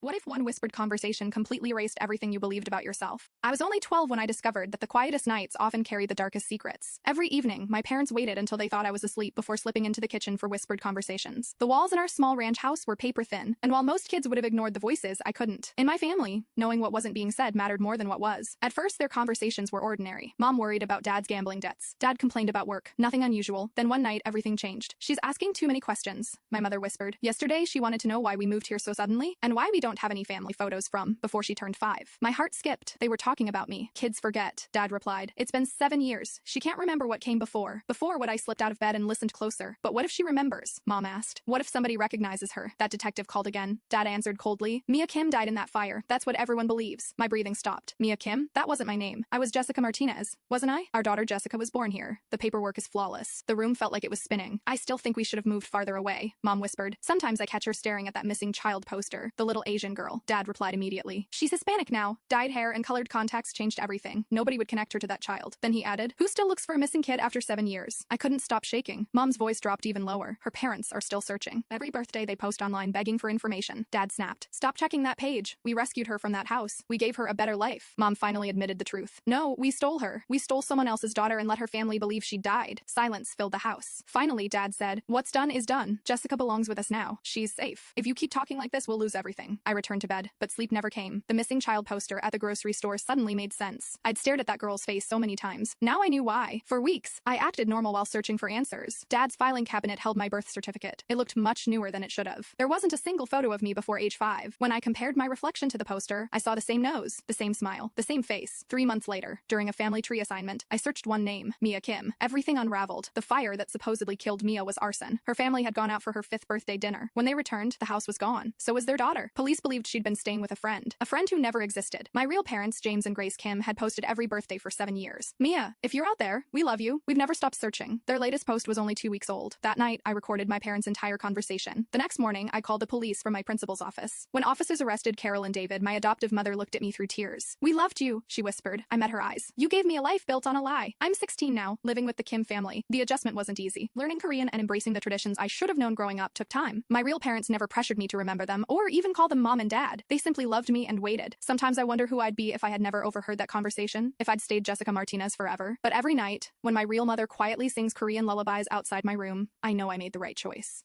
What if one whispered conversation completely erased everything you believed about yourself? I was only 12 when I discovered that the quietest nights often carry the darkest secrets. Every evening, my parents waited until they thought I was asleep before slipping into the kitchen for whispered conversations. The walls in our small ranch house were paper thin, and while most kids would have ignored the voices, I couldn't. In my family, knowing what wasn't being said mattered more than what was. At first, their conversations were ordinary. Mom worried about Dad's gambling debts. Dad complained about work. Nothing unusual. Then one night, everything changed. "She's asking too many questions," my mother whispered. Yesterday, she wanted to know why we moved here so suddenly, and why we don't have any family photos from before she turned 5. My heart skipped. They were talking about me. "Kids forget," Dad replied. "It's been 7 years. She can't remember what came before. Before what I slipped out of bed and listened closer. But what if she remembers?" Mom asked. "What if somebody recognizes her?" That detective called again. Dad answered coldly. "Mia Kim died in that fire. That's what everyone believes." My breathing stopped. Mia Kim? That wasn't my name. I was Jessica Martinez, wasn't I? Our daughter Jessica was born here. The paperwork is flawless. The room felt like it was spinning. "I still think we should have moved farther away," Mom whispered. "Sometimes I catch her staring at that missing child poster. The little Asian girl." Dad replied immediately. "She's Hispanic now." Dyed hair and colored contacts changed everything. Nobody would connect her to that child. Then he added, "Who still looks for a missing kid after 7 years?" I couldn't stop shaking. Mom's voice dropped even lower. "Her parents are still searching. Every birthday they post online begging for information." Dad snapped. "Stop checking that page. We rescued her from that house. We gave her a better life." Mom finally admitted the truth. "No, we stole her. We stole someone else's daughter and let her family believe she died." Silence filled the house. Finally, Dad said, "What's done is done. Jessica belongs with us now. She's safe. If you keep talking like this, we'll lose everything." I returned to bed, but sleep never came. The missing child poster at the grocery store suddenly made sense. I'd stared at that girl's face so many times. Now I knew why. For weeks, I acted normal while searching for answers. Dad's filing cabinet held my birth certificate. It looked much newer than it should have. There wasn't a single photo of me before age 5. When I compared my reflection to the poster, I saw the same nose, the same smile, the same face. 3 months later, during a family tree assignment, I searched one name, Mia Kim. Everything unraveled. The fire that supposedly killed Mia was arson. Her family had gone out for her 5th birthday dinner. When they returned, the house was gone. So was their daughter. Police believed she'd been staying with a friend who never existed. My real parents, James and Grace Kim, had posted every birthday for 7 years. "Mia, if you're out there, we love you. We've never stopped searching." Their latest post was only 2 weeks old. That night, I recorded my parents' entire conversation. The next morning, I called the police from my principal's office. When officers arrested Carol and David, my adoptive mother looked at me through tears. "We loved you," she whispered. I met her eyes. "You gave me a life built on a lie." I'm 16 now, living with the Kim family. The adjustment wasn't easy. Learning Korean and embracing the traditions I should have known growing up took time. My real parents never pressured me to remember them or even call them mom and dad. They simply loved me and waited. Sometimes I wonder who I'd be if I had never overheard that conversation, if I'd stayed Jessica Martinez forever. But every night, when my real mother quietly sings Korean lullabies outside my room, I know I made the right choice.